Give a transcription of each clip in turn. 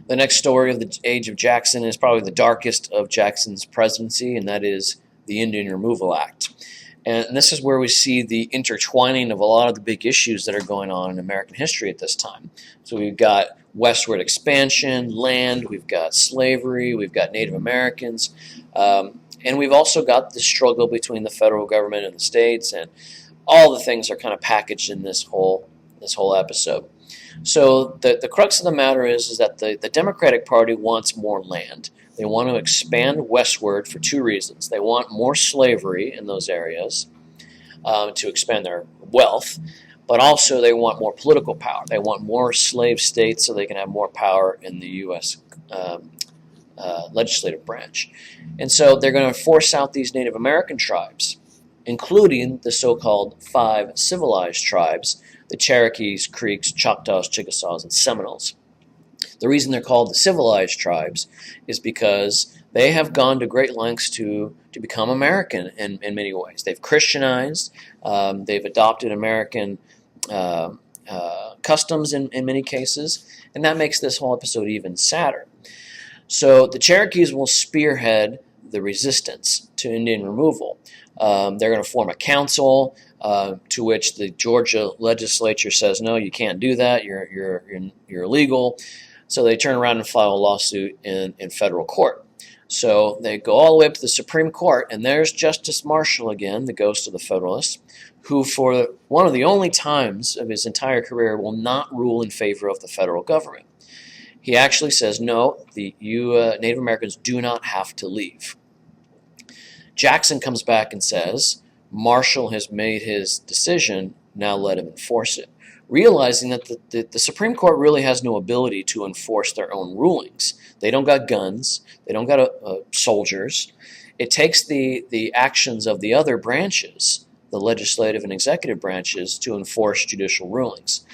The next story of the Age of Jackson is probably the darkest of Jackson's presidency, and that is the Indian Removal Act. And this is where we see the intertwining of a lot of the big issues that are going on in American history at this time. So we've got westward expansion, land, we've got slavery, we've got Native Americans, and we've also got the struggle between the federal government and the states, and all the things are kind of packaged in this whole episode. So the crux of the matter is that the Democratic Party wants more land. They want to expand westward for two reasons. They want more slavery in those areas to expand their wealth, but also they want more political power. They want more slave states so they can have more power in the U.S. Legislative branch. And so they're going to force out these Native American tribes, including the so-called 5 civilized tribes, the Cherokees, Creeks, Choctaws, Chickasaws, and Seminoles. The reason they're called the civilized tribes is because they have gone to great lengths to become American in many ways. They've Christianized, they've adopted American customs in many cases, and that makes this whole episode even sadder. So the Cherokees will spearhead the resistance to Indian removal. They're going to form a council to which the Georgia legislature says, no, you can't do that, you're illegal. So they turn around and file a lawsuit in federal court. So they go all the way up to the Supreme Court, and there's Justice Marshall again, the ghost of the Federalists, who for one of the only times of his entire career will not rule in favor of the federal government. He actually says, no, you Native Americans do not have to leave. Jackson comes back and says, Marshall has made his decision, now let him enforce it. Realizing that the Supreme Court really has no ability to enforce their own rulings. They don't got guns. They don't got soldiers. It takes the actions of the other branches, the legislative and executive branches, to enforce judicial rulings.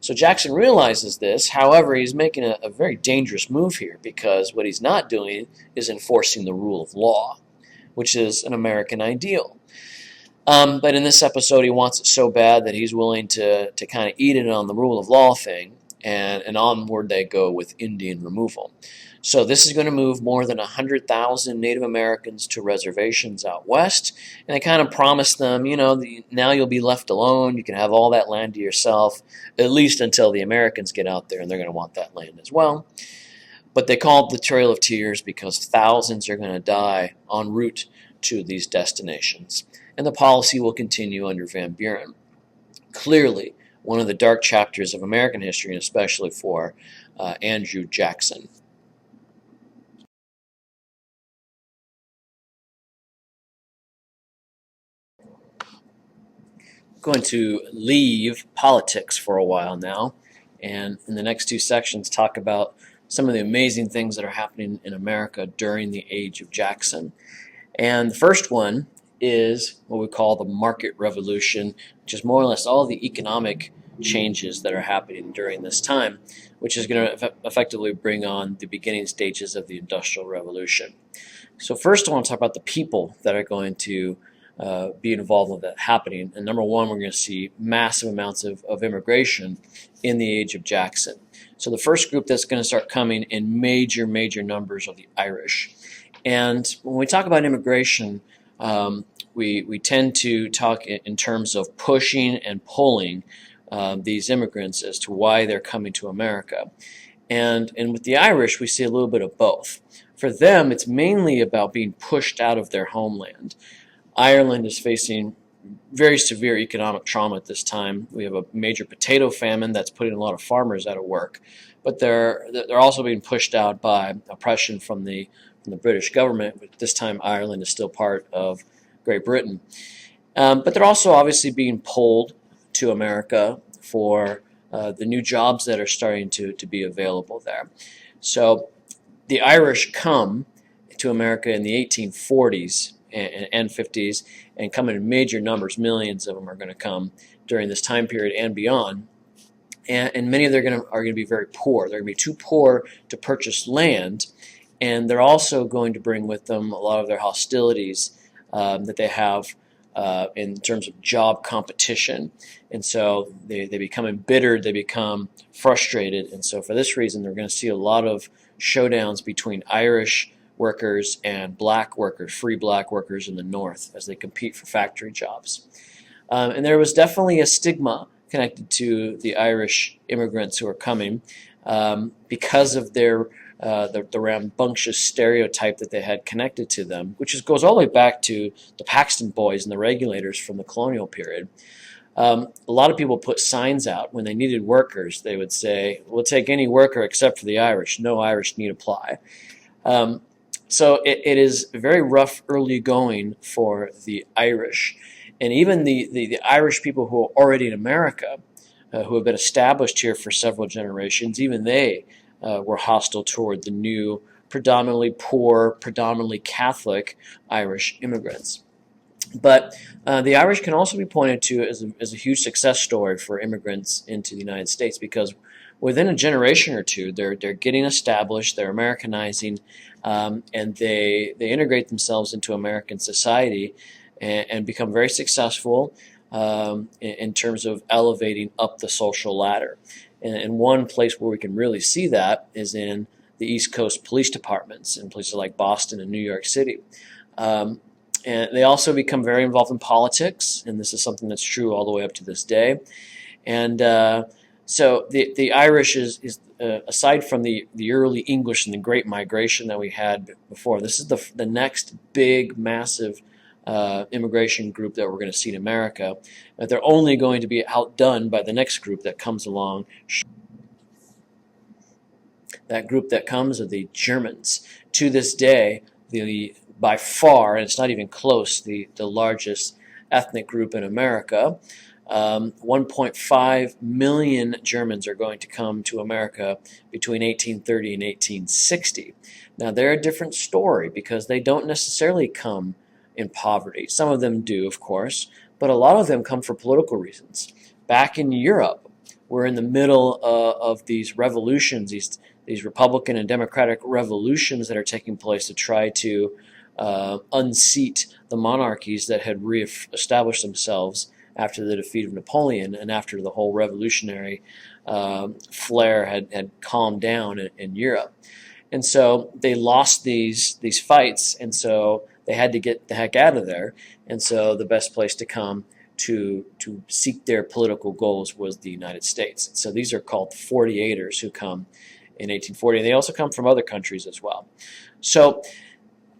So Jackson realizes this. However, he's making a very dangerous move here, because what he's not doing is enforcing the rule of law, which is an American ideal. But in this episode, he wants it so bad that he's willing to kind of eat it on the rule of law thing, and onward they go with Indian removal. So this is going to move more than 100,000 Native Americans to reservations out west, and they kind of promise them, now you'll be left alone, you can have all that land to yourself, at least until the Americans get out there, and they're going to want that land as well. But they call it the Trail of Tears because thousands are going to die en route to these destinations. And the policy will continue under Van Buren. Clearly, one of the dark chapters of American history, and especially for Andrew Jackson. I'm going to leave politics for a while now, and in the next 2 sections talk about some of the amazing things that are happening in America during the Age of Jackson. And the first one is what we call the market revolution, which is more or less all the economic changes that are happening during this time, which is going to effectively bring on the beginning stages of the Industrial Revolution. So first I want to talk about the people that are going to be involved with that happening. And number one, we're going to see massive amounts of immigration in the Age of Jackson. So the first group that's going to start coming in major numbers are the Irish. And when we talk about immigration, we tend to talk in terms of pushing and pulling these immigrants as to why they're coming to America. And with the Irish, we see a little bit of both. For them, it's mainly about being pushed out of their homeland. Ireland is facing very severe economic trauma at this time. We have a major potato famine that's putting a lot of farmers out of work. But they're also being pushed out by oppression from the British government. But this time, Ireland is still part of Great Britain. But they're also obviously being pulled to America for the new jobs that are starting to be available there. So the Irish come to America in the 1840s and 50s and come in major numbers. Millions of them are going to come during this time period and beyond. And many of them are going to be very poor. They're going to be too poor to purchase land, and they're also going to bring with them a lot of their hostilities that they have in terms of job competition. And so they become embittered, they become frustrated. And so for this reason, they're going to see a lot of showdowns between Irish workers and black workers, free black workers in the North, as they compete for factory jobs. And there was definitely a stigma connected to the Irish immigrants who are coming because of the rambunctious stereotype that they had connected to them, which goes all the way back to the Paxton Boys and the regulators from the colonial period. A lot of people put signs out when they needed workers. They would say, "We'll take any worker except for the Irish. No Irish need apply." So it is very rough early going for the Irish. And even the Irish people who are already in America, who have been established here for several generations, even they were hostile toward the new, predominantly poor, predominantly Catholic Irish immigrants. But the Irish can also be pointed to as a huge success story for immigrants into the United States, because within a generation or two, they're getting established, they're Americanizing, and they integrate themselves into American society and become very successful in terms of elevating up the social ladder. And one place where we can really see that is in the East Coast police departments in places like Boston and New York City. And they also become very involved in politics, and this is something that's true all the way up to this day. And so the Irish is aside from the early English and the Great Migration that we had before, this is the next big, massive immigration group that we're going to see in America. But they're only going to be outdone by the next group that comes along. That group that comes are the Germans. To this day, by far, and it's not even close, the largest ethnic group in America. 1.5 million Germans are going to come to America between 1830 and 1860. Now, they're a different story because they don't necessarily come in poverty. Some of them do, of course, but a lot of them come for political reasons. Back in Europe, we're in the middle of these revolutions, these Republican and Democratic revolutions that are taking place to try to unseat the monarchies that had re-established themselves after the defeat of Napoleon and after the whole revolutionary flare had calmed down in Europe. And so they lost these fights, and so they had to get the heck out of there. And so the best place to come to seek their political goals was the United States. So these are called 48ers who come in 1840. And they also come from other countries as well. So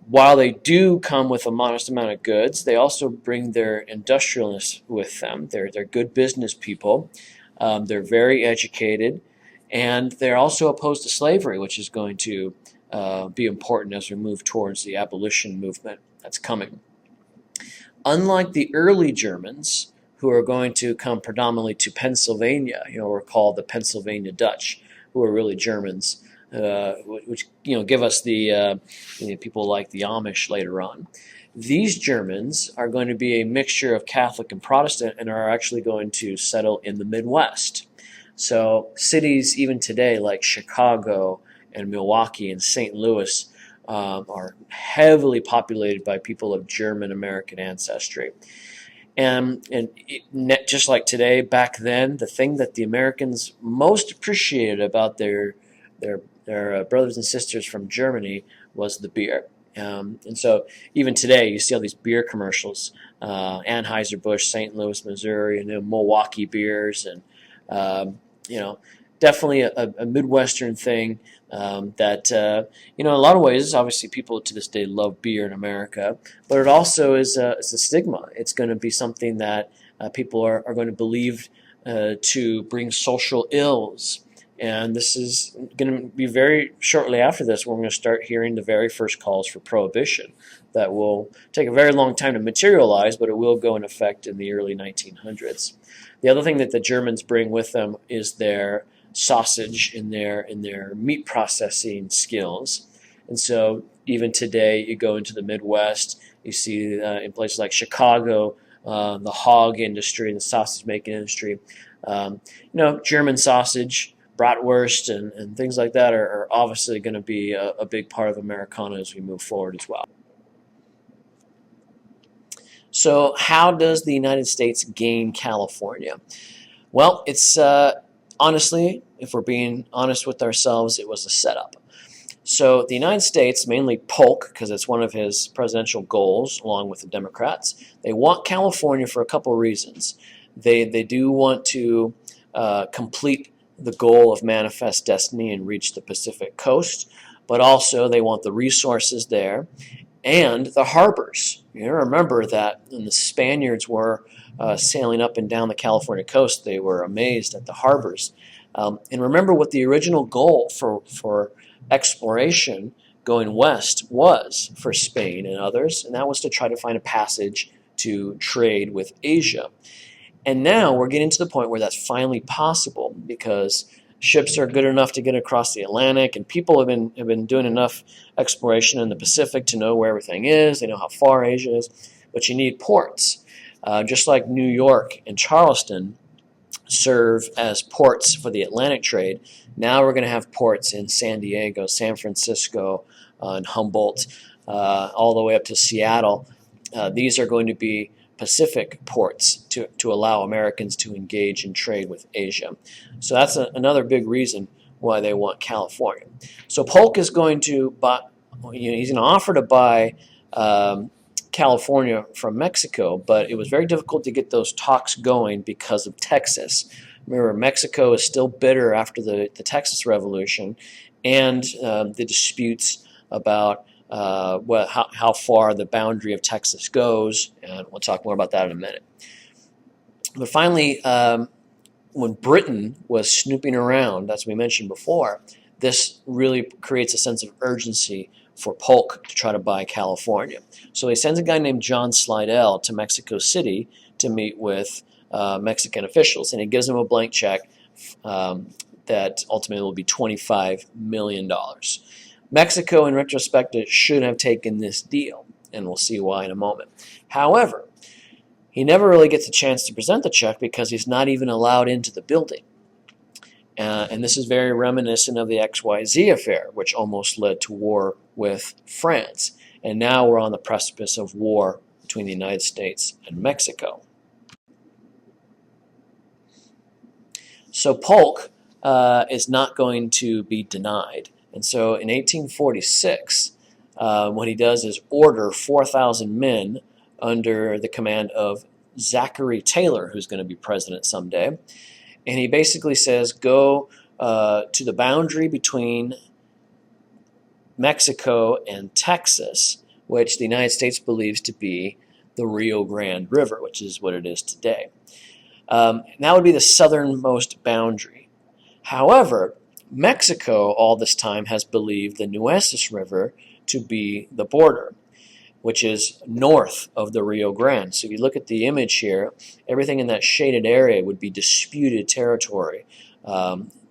while they do come with a modest amount of goods, they also bring their industrialness with them. They're good business people. They're very educated. And they're also opposed to slavery, which is going to be important as we move towards the abolition movement that's coming. Unlike the early Germans, who are going to come predominantly to Pennsylvania, we're called the Pennsylvania Dutch, who are really Germans, which give us the people like the Amish later on. These Germans are going to be a mixture of Catholic and Protestant and are actually going to settle in the Midwest. So cities even today like Chicago and Milwaukee and St. Louis are heavily populated by people of German American ancestry. And just like today, back then, the thing that the Americans most appreciated about their brothers and sisters from Germany was the beer. And so even today, you see all these beer commercials, Anheuser-Busch, St. Louis, Missouri, and Milwaukee beers, and definitely a Midwestern thing that, in a lot of ways, obviously people to this day love beer in America, but it also is a stigma. It's going to be something that people are going to believe to bring social ills. And this is going to be very shortly after this when we're going to start hearing the very first calls for prohibition. That will take a very long time to materialize, but it will go in effect in the early 1900s. The other thing that the Germans bring with them is their sausage and their meat processing skills. And so even today, you go into the Midwest, you see in places like Chicago, the hog industry and the sausage making industry. German sausage, bratwurst, and things like that are obviously going to be a big part of Americana as we move forward as well. So how does the United States gain California? Well, it's honestly, if we're being honest with ourselves, it was a setup. So the United States, mainly Polk, because it's one of his presidential goals, along with the Democrats, they want California for a couple of reasons. They do want to complete the goal of Manifest Destiny and reach the Pacific coast, but also they want the resources there and the harbors. You remember that when the Spaniards were sailing up and down the California coast, they were amazed at the harbors. And remember what the original goal for exploration going west was for Spain and others, and that was to try to find a passage to trade with Asia. And now we're getting to the point where that's finally possible because ships are good enough to get across the Atlantic, and people have been doing enough exploration in the Pacific to know where everything is. They know how far Asia is, but you need ports. Just like New York and Charleston serve as ports for the Atlantic trade, now we're going to have ports in San Diego, San Francisco, and Humboldt, all the way up to Seattle. These are going to be Pacific ports to allow Americans to engage in trade with Asia. So that's another big reason why they want California. So Polk is going to buy, he's going to offer to buy California from Mexico, but it was very difficult to get those talks going because of Texas. Remember, Mexico is still bitter after the Texas Revolution and the disputes about how far the boundary of Texas goes, and we'll talk more about that in a minute. But finally, when Britain was snooping around, as we mentioned before, this really creates a sense of urgency for Polk to try to buy California. So he sends a guy named John Slidell to Mexico City to meet with Mexican officials, and he gives them a blank check that ultimately will be $25 million. Mexico, in retrospect, should have taken this deal, and we'll see why in a moment. However, he never really gets a chance to present the check because he's not even allowed into the building. And this is very reminiscent of the XYZ affair, which almost led to war with France. And now we're on the precipice of war between the United States and Mexico. So Polk is not going to be denied. And so in 1846, what he does is order 4,000 men under the command of Zachary Taylor, who's going to be president someday. And he basically says, go to the boundary between Mexico and Texas, which the United States believes to be the Rio Grande River, which is what it is today. And that would be the southernmost boundary. However, Mexico all this time has believed the Nueces River to be the border, which is north of the Rio Grande. So if you look at the image here, everything in that shaded area would be disputed territory.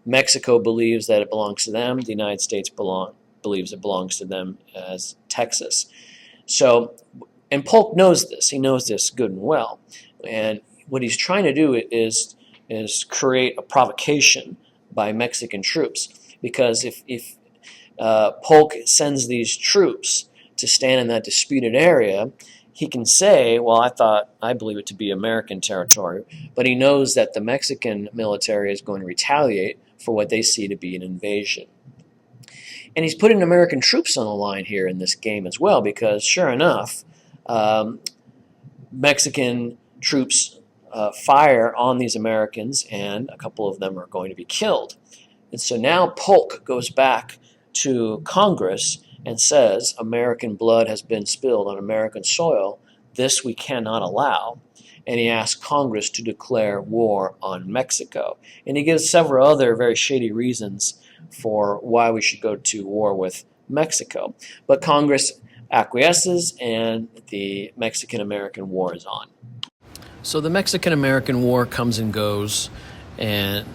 Mexico believes that it belongs to them. The United States believes it belongs to them as Texas. So, and Polk knows this. He knows this good and well. And what he's trying to do is create a provocation by Mexican troops. Because if Polk sends these troops to stand in that disputed area, he can say, well, I believe it to be American territory, but he knows that the Mexican military is going to retaliate for what they see to be an invasion. And he's putting American troops on the line here in this game as well, because sure enough, Mexican troops fire on these Americans, and a couple of them are going to be killed. And so now Polk goes back to Congress and says American blood has been spilled on American soil. This we cannot allow. And he asks Congress to declare war on Mexico. And he gives several other very shady reasons for why we should go to war with Mexico. But Congress acquiesces, and the Mexican-American War is on. So the Mexican-American War comes and goes, and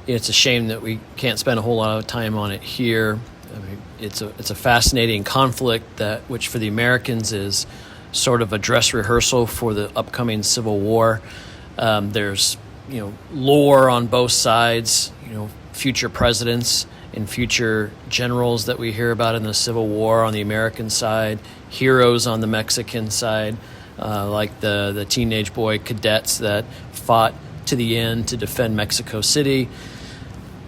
it's a shame that we can't spend a whole lot of time on it here. I mean, it's a fascinating conflict which for the Americans is sort of a dress rehearsal for the upcoming Civil War. There's lore on both sides, future presidents and future generals that we hear about in the Civil War on the American side, heroes on the Mexican side. like the teenage boy cadets that fought to the end to defend Mexico City.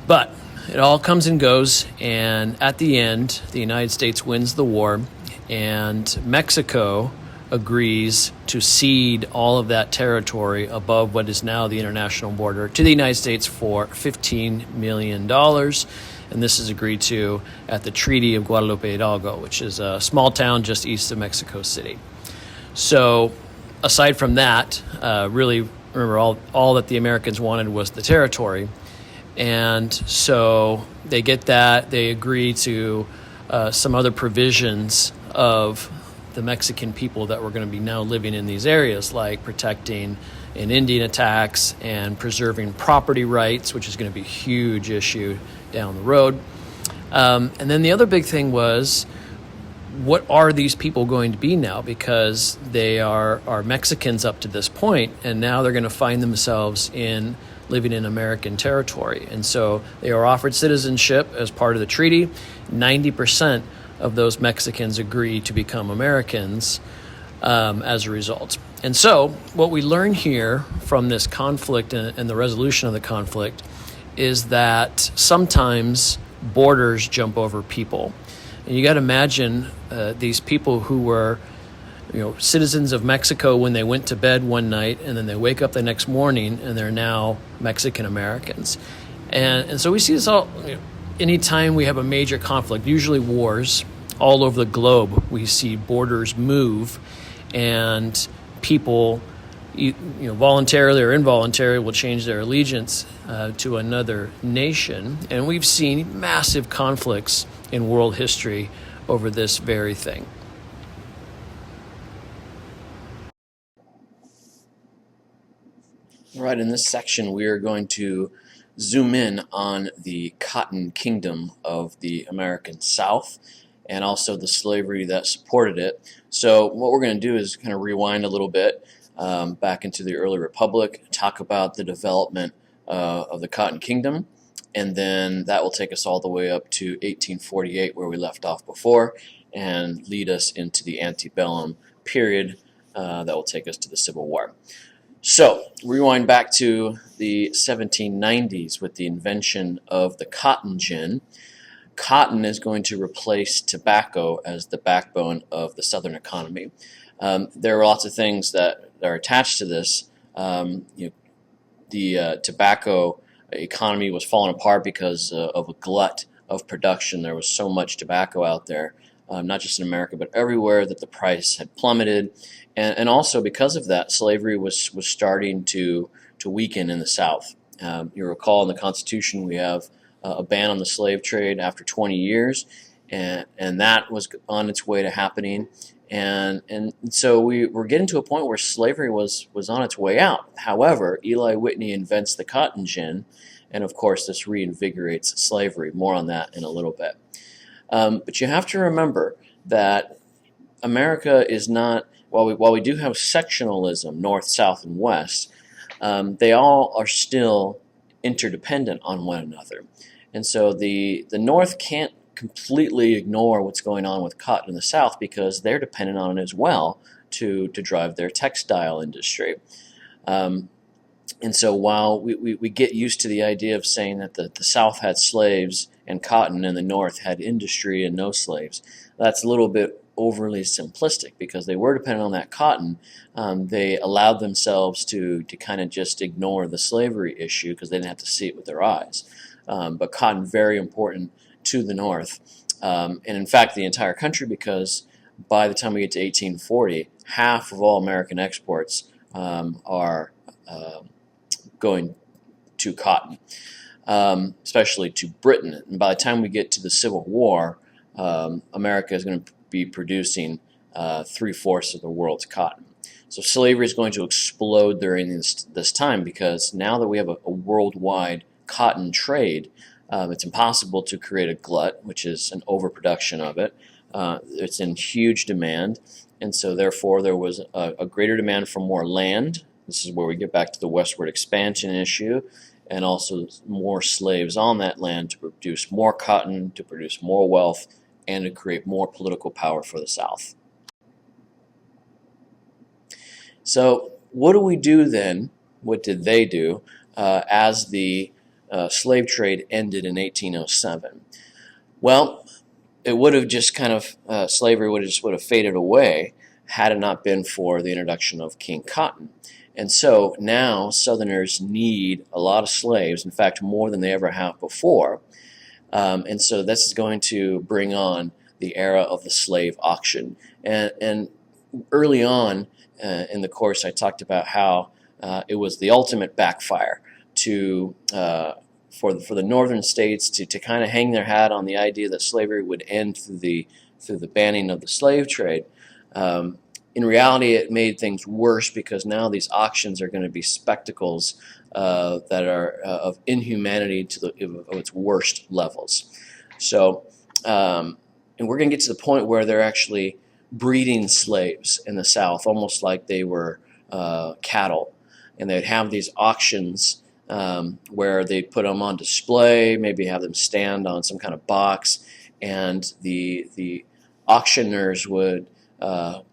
But it all comes and goes, and at the end, the United States wins the war, and Mexico agrees to cede all of that territory above what is now the international border to the United States for $15 million. And this is agreed to at the Treaty of Guadalupe Hidalgo, which is a small town just east of Mexico City. So aside from that, really, remember, all that the Americans wanted was the territory. And so they get that. They agree to some other provisions of the Mexican people that were going to be now living in these areas, like protecting an Indian attacks and preserving property rights, which is going to be a huge issue down the road. And then the other big thing was, what are these people going to be now? Because they are Mexicans up to this point, and now they're going to find themselves living in American territory. And so they are offered citizenship as part of the treaty. 90% of those Mexicans agree to become Americans as a result. And so what we learn here from this conflict and the resolution of the conflict is that sometimes borders jump over people. And you got to imagine these people who were citizens of Mexico when they went to bed one night, and then they wake up the next morning and they're now Mexican Americans. And so we see this all, anytime we have a major conflict, usually wars all over the globe, we see borders move, and people voluntarily or involuntarily will change their allegiance to another nation. And we've seen massive conflicts in world history over this very thing. All right, in this section, we are going to zoom in on the Cotton Kingdom of the American South and also the slavery that supported it. So what we're going to do is kind of rewind a little bit back into the early republic, talk about the development of the Cotton Kingdom, and then that will take us all the way up to 1848, where we left off before, and lead us into the antebellum period that will take us to the Civil War. So, rewind back to the 1790s with the invention of the cotton gin. Cotton is going to replace tobacco as the backbone of the Southern economy. There are lots of things that are attached to this. The tobacco economy was falling apart because of a glut of production. There was so much tobacco out there, not just in America, but everywhere, that the price had plummeted. And also because of that, slavery was starting to weaken in the South. You recall in the Constitution we have a ban on the slave trade after 20 years, and that was on its way to happening. And so we were getting to a point where slavery was on its way out. However, Eli Whitney invents the cotton gin, and of course this reinvigorates slavery. More on that in a little bit. But you have to remember that America is not, while we do have sectionalism, north, south, and west, they all are still interdependent on one another. And so the north can't completely ignore what's going on with cotton in the South, because they're dependent on it as well to drive their textile industry. And so while we get used to the idea of saying that the South had slaves and cotton and the North had industry and no slaves, that's a little bit overly simplistic, because they were dependent on that cotton. They allowed themselves to kind of just ignore the slavery issue because they didn't have to see it with their eyes. But cotton, very important to the North, and in fact the entire country, because by the time we get to 1840, half of all American exports are going to cotton, especially to Britain. And by the time we get to the Civil War, America is going to be producing 3/4 of the world's cotton. So slavery is going to explode during this time, because now that we have a worldwide cotton trade, it's impossible to create a glut, which is an overproduction of it. It's in huge demand, and so therefore there was a greater demand for more land. This is where we get back to the westward expansion issue, and also more slaves on that land to produce more cotton, to produce more wealth, and to create more political power for the South. So what do we do then? What did they do as the slave trade ended in 1807? Well, it would have just kind of, slavery would have faded away had it not been for the introduction of King Cotton. And so now Southerners need a lot of slaves, in fact, more than they ever have before. And so this is going to bring on the era of the slave auction. And early on in the course, I talked about how it was the ultimate backfire to for the northern states to kind of hang their hat on the idea that slavery would end through the banning of the slave trade. In reality, it made things worse because now these auctions are going to be spectacles that are of inhumanity of its worst levels. So, and we're going to get to the point where they're actually breeding slaves in the South, almost like they were cattle. And they'd have these auctions where they'd put them on display, maybe have them stand on some kind of box, and the auctioneers would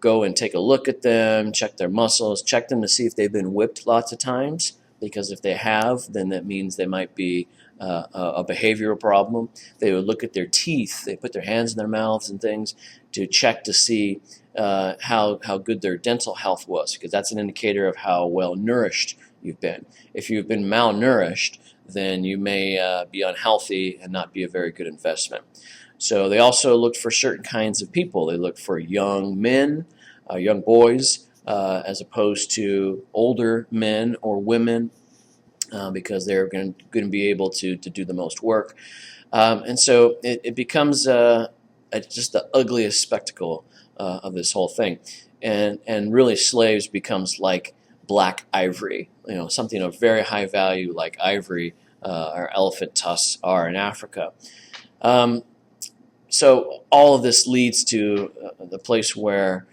go and take a look at them, check their muscles, check them to see if they've been whipped lots of times, because if they have, then that means they might be a behavioral problem. They would look at their teeth, they put their hands in their mouths and things to check to see how good their dental health was, because that's an indicator of how well nourished you've been. If you've been malnourished, then you may be unhealthy and not be a very good investment. So they also looked for certain kinds of people. They looked for young men, young boys, as opposed to older men or women, because they're going to be able to do the most work. And so it becomes just the ugliest spectacle of this whole thing. And really slaves becomes like black ivory, something of very high value like ivory or elephant tusks are in Africa. So all of this leads to the place where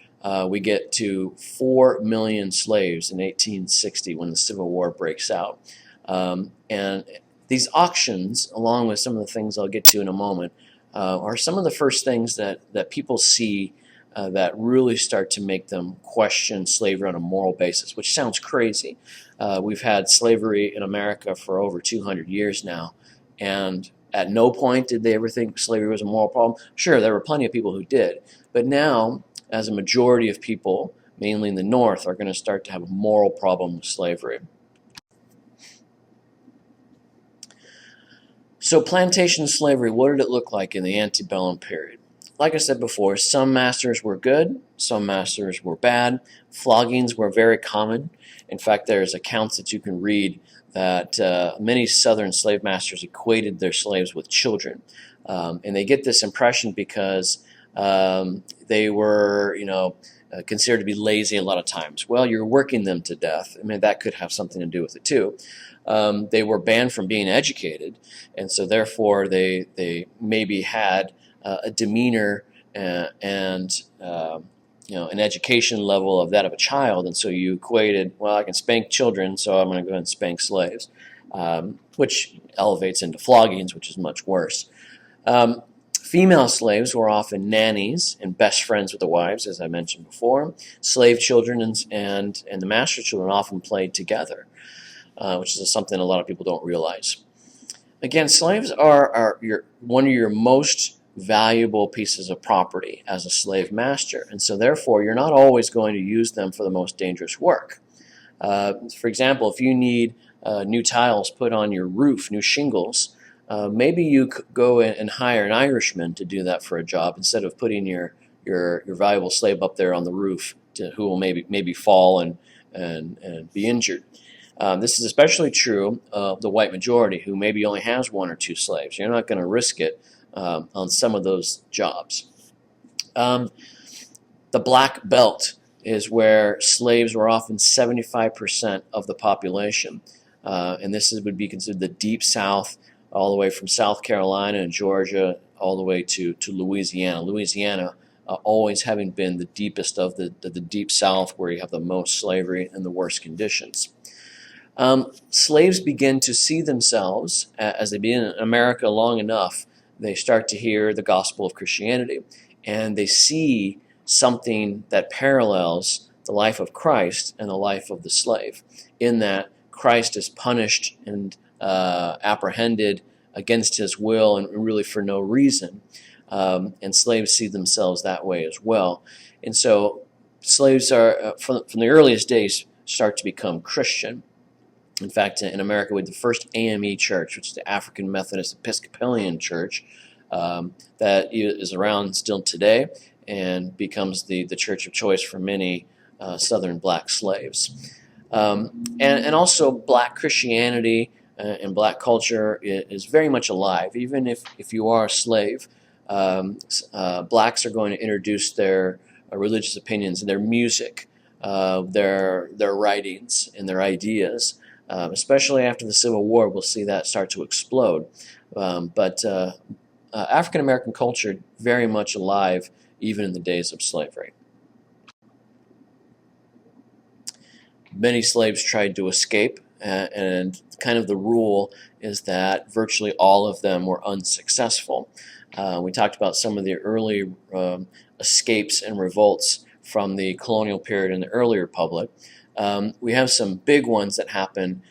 we get to 4 million slaves in 1860 when the Civil War breaks out. And these auctions, along with some of the things I'll get to in a moment, are some of the first things that people see that really start to make them question slavery on a moral basis, which sounds crazy. We've had slavery in America for over 200 years now, and at no point did they ever think slavery was a moral problem. Sure, there were plenty of people who did, but now, as a majority of people, mainly in the North, are going to start to have a moral problem with slavery. So plantation slavery, what did it look like in the antebellum period? Like I said before, some masters were good, some masters were bad. Floggings were very common. In fact, there's accounts that you can read that many southern slave masters equated their slaves with children. And they get this impression because they were, considered to be lazy a lot of times. Well, you're working them to death. I mean, that could have something to do with it too. They were banned from being educated, and so therefore they maybe had a demeanor and an education level of that of a child, and so you equated, well, I can spank children, so I'm going to go ahead and spank slaves, which elevates into floggings, which is much worse. Female slaves were often nannies and best friends with the wives, as I mentioned before. Slave children and the master children often played together, which is something a lot of people don't realize. Again, slaves are one of your most valuable pieces of property as a slave master, and so therefore you're not always going to use them for the most dangerous work. For example, if you need new tiles put on your roof, new shingles, maybe you could go and hire an Irishman to do that for a job instead of putting your valuable slave up there on the roof who will maybe fall and be injured. This is especially true of the white majority, who maybe only has 1 or 2 slaves. You're not going to risk it on some of those jobs. The black belt is where slaves were often 75% of the population. And this would be considered the deep South, all the way from South Carolina and Georgia, all the way to Louisiana. Louisiana always having been the deepest of the deep South, where you have the most slavery and the worst conditions. Slaves begin to see themselves, as they've been in America long enough, they start to hear the gospel of Christianity, and they see something that parallels the life of Christ and the life of the slave, in that Christ is punished and apprehended against his will and really for no reason. And slaves see themselves that way as well. And so slaves are, from the earliest days, start to become Christian. In fact, in America, we had the first AME church, which is the African Methodist Episcopalian Church, that is around still today and becomes the church of choice for many Southern black slaves. And also black Christianity and black culture is very much alive. Even if you are a slave, blacks are going to introduce their religious opinions and their music, their writings and their ideas. Especially after the Civil War, we'll see that start to explode. But African American culture very much alive even in the days of slavery. Many slaves tried to escape, and kind of the rule is that virtually all of them were unsuccessful. We talked about some of the early escapes and revolts from the colonial period and the early republic. We have some big ones that happen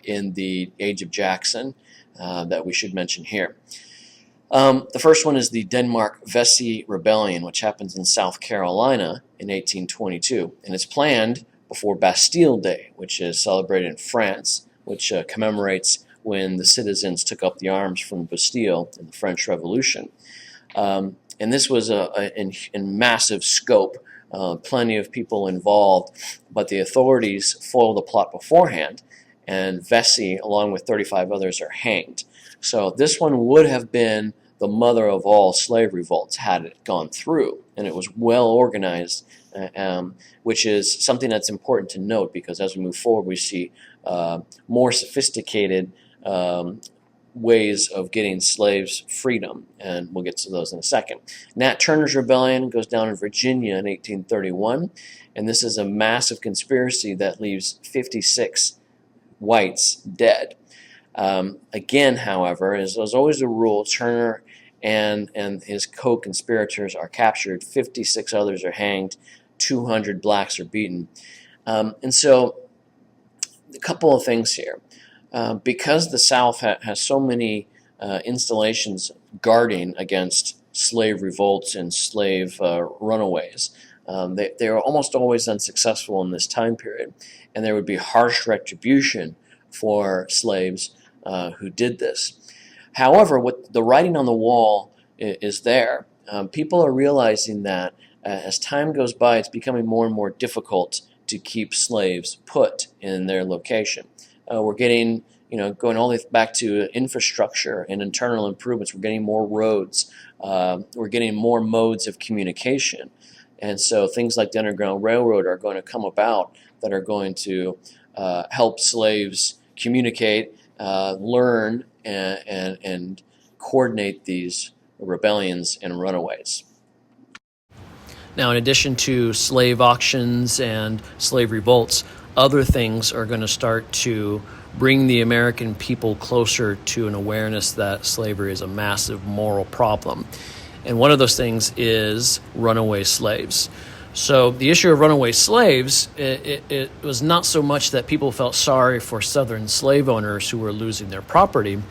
in the Age of Jackson that we should mention here. The first one is the Denmark-Vesey Rebellion, which happens in South Carolina in 1822, and it's planned before Bastille Day, which is celebrated in France, which commemorates when the citizens took up the arms from the Bastille in the French Revolution. And this was in massive scope, plenty of people involved, but the authorities foiled the plot beforehand, and Vesey, along with 35 others, are hanged. So this one would have been the mother of all slave revolts had it gone through, and it was well organized, which is something that's important to note, because as we move forward we see more sophisticated ways of getting slaves freedom, and we'll get to those in a second. Nat Turner's Rebellion goes down in Virginia in 1831, and this is a massive conspiracy that leaves 56 whites dead. Again, however, as was always a rule, Turner and his co-conspirators are captured, 56 others are hanged, 200 blacks are beaten. And so a couple of things here. Because the South has so many installations guarding against slave revolts and slave runaways, they are almost always unsuccessful in this time period, and there would be harsh retribution for slaves who did this. However, what the writing on the wall is there. People are realizing that as time goes by, it's becoming more and more difficult to keep slaves put in their location. We're getting, going all the way back to infrastructure and internal improvements. We're getting more roads. We're getting more modes of communication. And so things like the Underground Railroad are going to come about that are going to help slaves communicate, learn, and coordinate these rebellions and runaways. Now, in addition to slave auctions and slave revolts, other things are going to start to bring the American people closer to an awareness that slavery is a massive moral problem. And one of those things is runaway slaves. So the issue of runaway slaves, it was not so much that people felt sorry for Southern slave owners who were losing their property.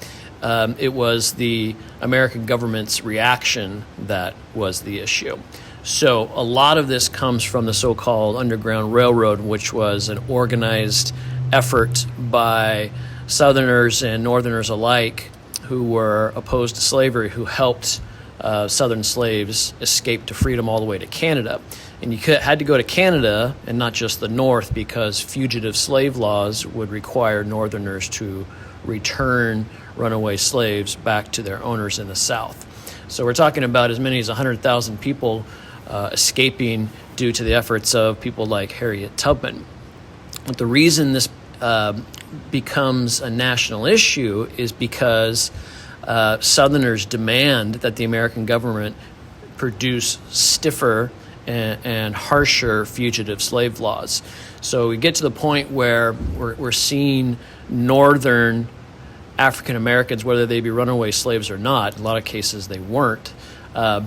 It was the American government's reaction that was the issue. So a lot of this comes from the so-called Underground Railroad, which was an organized effort by Southerners and Northerners alike who were opposed to slavery, who helped Southern slaves escape to freedom all the way to Canada. And you had to go to Canada and not just the North, because fugitive slave laws would require Northerners to return runaway slaves back to their owners in the South. So we're talking about as many as 100,000 people escaping due to the efforts of people like Harriet Tubman. But the reason this becomes a national issue is because Southerners demand that the American government produce stiffer and harsher fugitive slave laws. So we get to the point where we're seeing Northern African Americans, whether they be runaway slaves or not, in a lot of cases they weren't,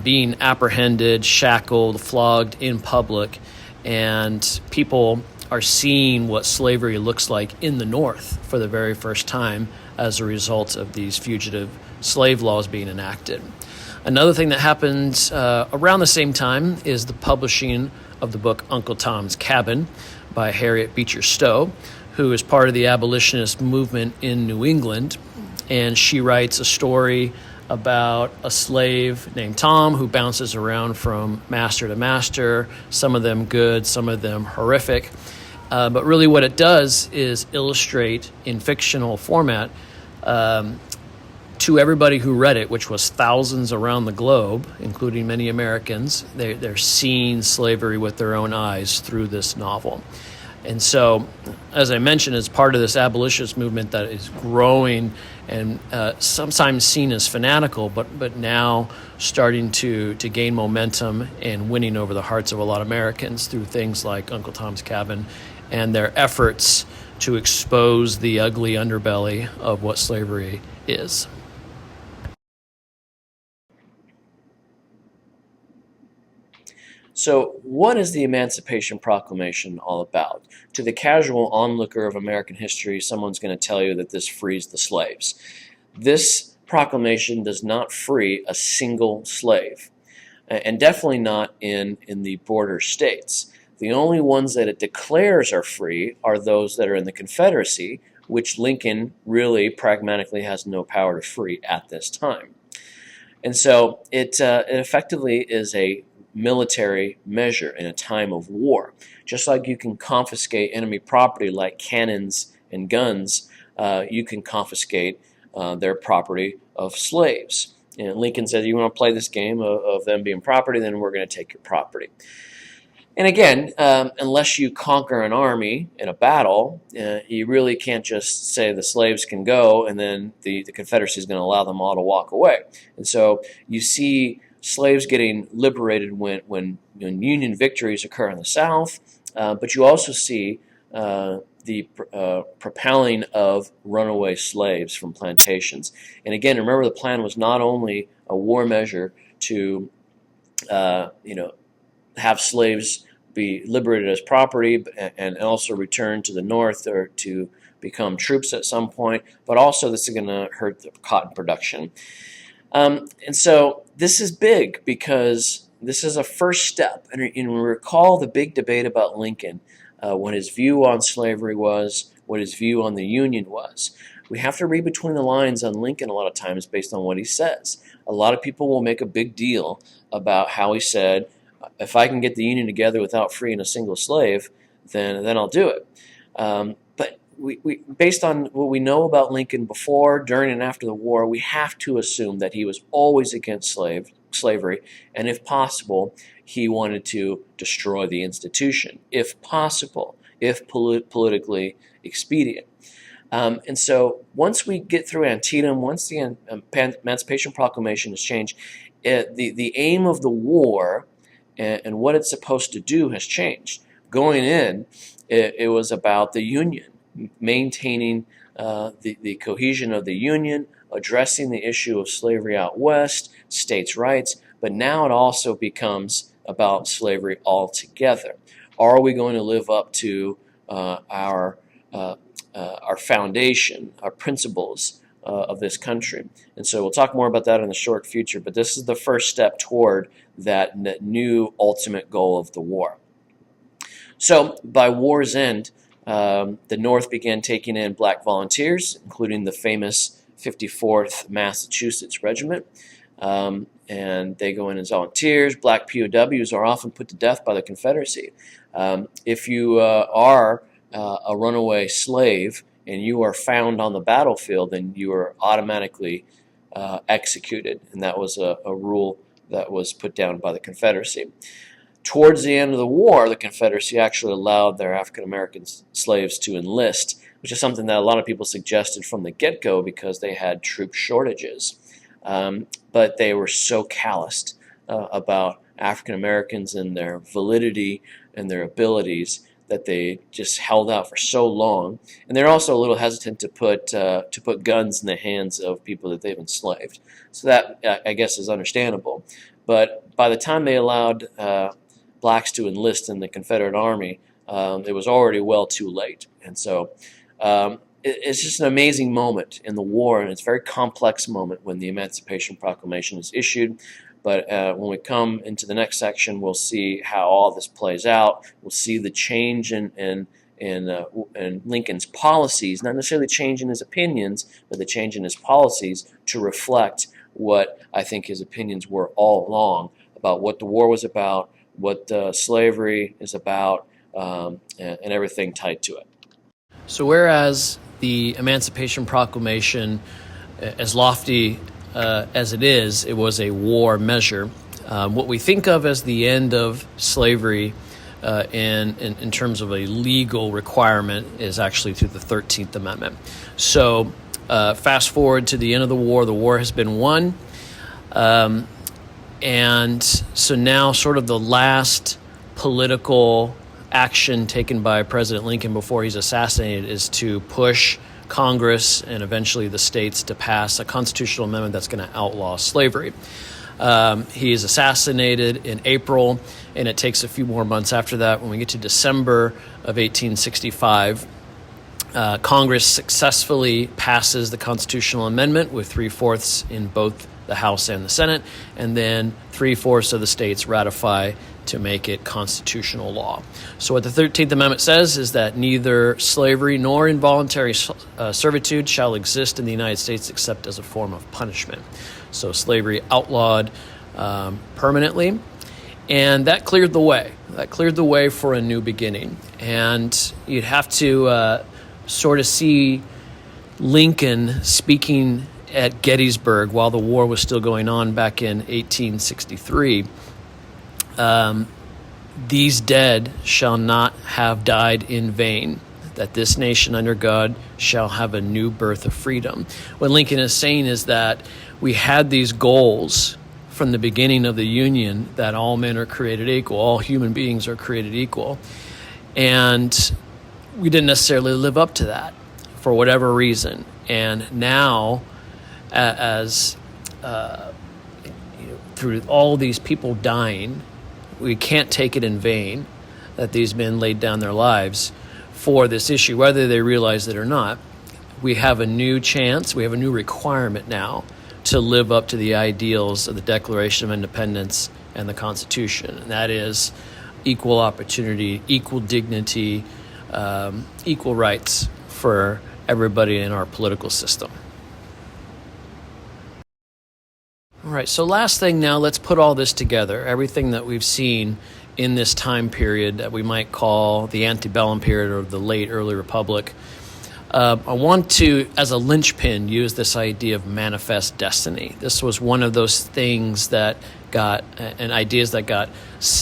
being apprehended, shackled, flogged in public, and people are seeing what slavery looks like in the North for the very first time as a result of these fugitive slave laws being enacted. Another thing that happened around the same time is the publishing of the book Uncle Tom's Cabin by Harriet Beecher Stowe, who is part of the abolitionist movement in New England. And she writes a story about a slave named Tom who bounces around from master to master, some of them good, some of them horrific. But really what it does is illustrate in fictional format to everybody who read it, which was thousands around the globe, including many Americans. They're seeing slavery with their own eyes through this novel. And so, as I mentioned, as part of this abolitionist movement that is growing and sometimes seen as fanatical, but now starting to gain momentum and winning over the hearts of a lot of Americans through things like Uncle Tom's Cabin and their efforts to expose the ugly underbelly of what slavery is. So, what is the Emancipation Proclamation all about? To the casual onlooker of American history, someone's going to tell you that this frees the slaves. This proclamation does not free a single slave, and definitely not in the border states. The only ones that it declares are free are those that are in the Confederacy, which Lincoln really pragmatically has no power to free at this time. And so it effectively is a military measure in a time of war. Just like you can confiscate enemy property like cannons and guns, you can confiscate their property of slaves. And Lincoln said, you want to play this game of them being property, then we're going to take your property. And again, unless you conquer an army in a battle, you really can't just say the slaves can go and then the Confederacy is going to allow them all to walk away. And so you see slaves getting liberated when Union victories occur in the South, but you also see the propelling of runaway slaves from plantations. And again, remember the plan was not only a war measure to have slaves be liberated as property and also return to the North or to become troops at some point, but also this is going to hurt the cotton production. And so this is big because this is a first step. And we recall the big debate about Lincoln, what his view on slavery was, what his view on the Union was. We have to read between the lines on Lincoln a lot of times based on what he says. A lot of people will make a big deal about how he said, if I can get the Union together without freeing a single slave, then I'll do it. But we based on what we know about Lincoln before, during, and after the war, we have to assume that he was always against slavery, and if possible, he wanted to destroy the institution, if possible, if politically expedient. And so once we get through Antietam, once the Emancipation Proclamation is changed, the aim of the war and what it's supposed to do has changed. Going in, it was about the Union, maintaining the cohesion of the Union, addressing the issue of slavery out west, states' rights, but now it also becomes about slavery altogether. Are we going to live up to our foundation, our principles of this country? And so we'll talk more about that in the short future, but this is the first step toward that new ultimate goal of the war. So by war's end, the North began taking in black volunteers, including the famous 54th Massachusetts Regiment, and they go in as volunteers. Black POWs are often put to death by the Confederacy. If you are a runaway slave and you are found on the battlefield, then you are automatically executed, and that was a rule that was put down by the Confederacy. Towards the end of the war, the Confederacy actually allowed their African-American slaves to enlist, which is something that a lot of people suggested from the get-go because they had troop shortages. But they were so calloused about African-Americans and their validity and their abilities that they just held out for so long. And they're also a little hesitant to put guns in the hands of people that they've enslaved. So that, I guess, is understandable. But by the time they allowed blacks to enlist in the Confederate Army, it was already well too late. And so it's just an amazing moment in the war, and it's a very complex moment when the Emancipation Proclamation is issued. But when we come into the next section, we'll see how all this plays out. We'll see the change in Lincoln's policies, not necessarily change in his opinions, but the change in his policies to reflect what I think his opinions were all along about what the war was about, what slavery is about, and everything tied to it. So whereas the Emancipation Proclamation, as lofty as it was a war measure. What we think of as the end of slavery in terms of a legal requirement is actually through the 13th Amendment. So fast forward to the end of the war has been won. And so now sort of the last political action taken by President Lincoln before he's assassinated is to push Congress and eventually the states to pass a constitutional amendment that's going to outlaw slavery. He is assassinated in April, and it takes a few more months after that. When we get to December of 1865, Congress successfully passes the constitutional amendment with 3/4 in both the House and the Senate, and then 3/4 of the states ratify to make it constitutional law. So what the 13th Amendment says is that neither slavery nor involuntary servitude shall exist in the United States except as a form of punishment. So slavery outlawed permanently, and that cleared the way. That cleared the way for a new beginning. And you'd have to sort of see Lincoln speaking at Gettysburg while the war was still going on back in 1863. These dead shall not have died in vain, that this nation under God shall have a new birth of freedom. What Lincoln is saying is that we had these goals from the beginning of the Union, that all men are created equal, all human beings are created equal. And we didn't necessarily live up to that for whatever reason. And now, through all these people dying, we can't take it in vain that these men laid down their lives for this issue, whether they realize it or not. We have a new chance, we have a new requirement now to live up to the ideals of the Declaration of Independence and the Constitution, and that is equal opportunity, equal dignity, equal rights for everybody in our political system. All right, so last thing now, let's put all this together, everything that we've seen in this time period that we might call the antebellum period or the late early republic. I want to, as a linchpin, use this idea of manifest destiny. This was one of those things that got, and ideas that got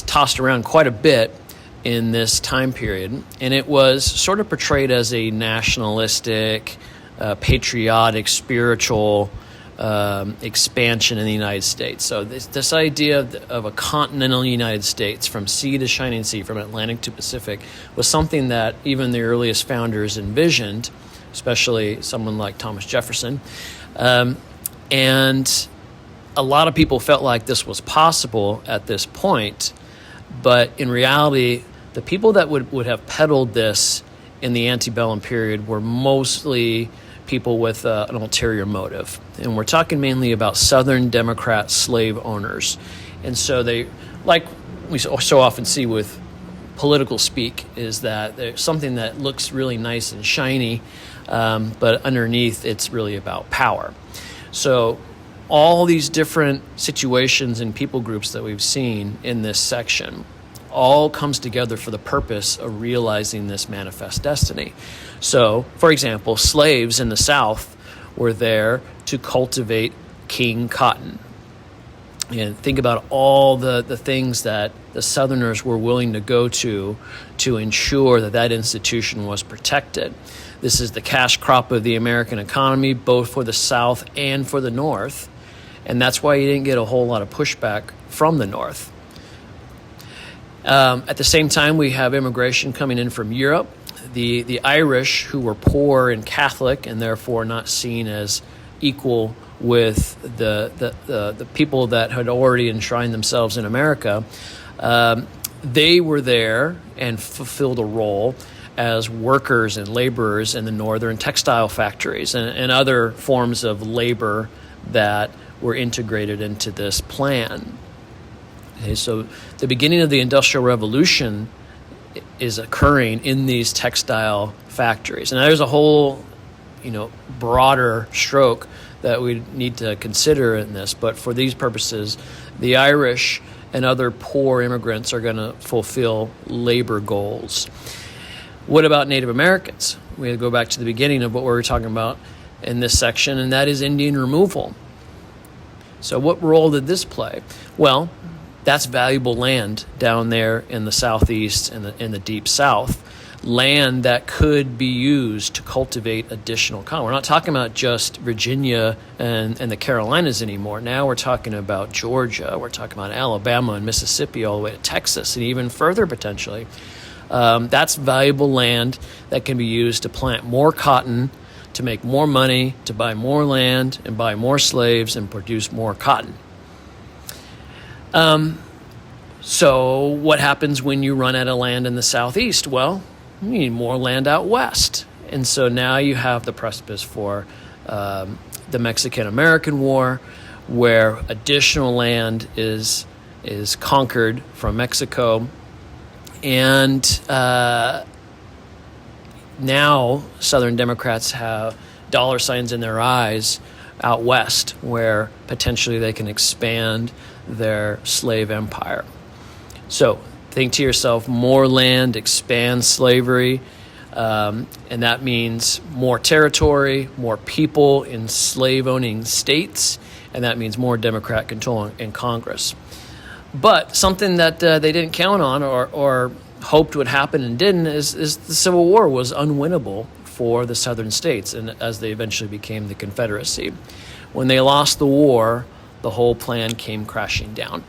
tossed around quite a bit in this time period, and it was sort of portrayed as a nationalistic, patriotic, spiritual expansion in the United States. So this idea of a continental United States, from sea to shining sea, from Atlantic to Pacific, was something that even the earliest founders envisioned, especially someone like Thomas Jefferson. And a lot of people felt like this was possible at this point, but in reality, the people that would have peddled this in the antebellum period were mostly people with an ulterior motive. And we're talking mainly about Southern Democrat slave owners. And so they, like we so often see with political speak, is that there's something that looks really nice and shiny, but underneath it's really about power. So all these different situations and people groups that we've seen in this section all comes together for the purpose of realizing this manifest destiny. So, for example, slaves in the South were there to cultivate king cotton. And think about all the things that the Southerners were willing to go to ensure that that institution was protected. This is the cash crop of the American economy, both for the South and for the North. And that's why you didn't get a whole lot of pushback from the North. At the same time, we have immigration coming in from Europe. The Irish, who were poor and Catholic and therefore not seen as equal with the people that had already enshrined themselves in America, they were there and fulfilled a role as workers and laborers in the northern textile factories and other forms of labor that were integrated into this plan. Okay, so the beginning of the Industrial Revolution is occurring in these textile factories. And there's a whole, broader stroke that we need to consider in this. But for these purposes, the Irish and other poor immigrants are going to fulfill labor goals. What about Native Americans? We have to go back to the beginning of what we were talking about in this section, and that is Indian removal. So what role did this play? Well, that's valuable land down there in the southeast and in the deep south, land that could be used to cultivate additional cotton. We're not talking about just Virginia and the Carolinas anymore. Now we're talking about Georgia, we're talking about Alabama and Mississippi, all the way to Texas, and even further potentially. That's valuable land that can be used to plant more cotton, to make more money, to buy more land and buy more slaves and produce more cotton. So what happens when you run out of land in the southeast? Well, you need more land out west. And so now you have the precipice for the Mexican-American War, where additional land is conquered from Mexico. And now Southern Democrats have dollar signs in their eyes out west, where potentially they can expand their slave empire. So think to yourself, more land expands slavery, and that means more territory, more people in slave-owning states, and that means more Democrat control in Congress. But something that they didn't count on or hoped would happen and didn't is the Civil War was unwinnable for the southern states, and as they eventually became the Confederacy. When they lost the war, the whole plan came crashing down.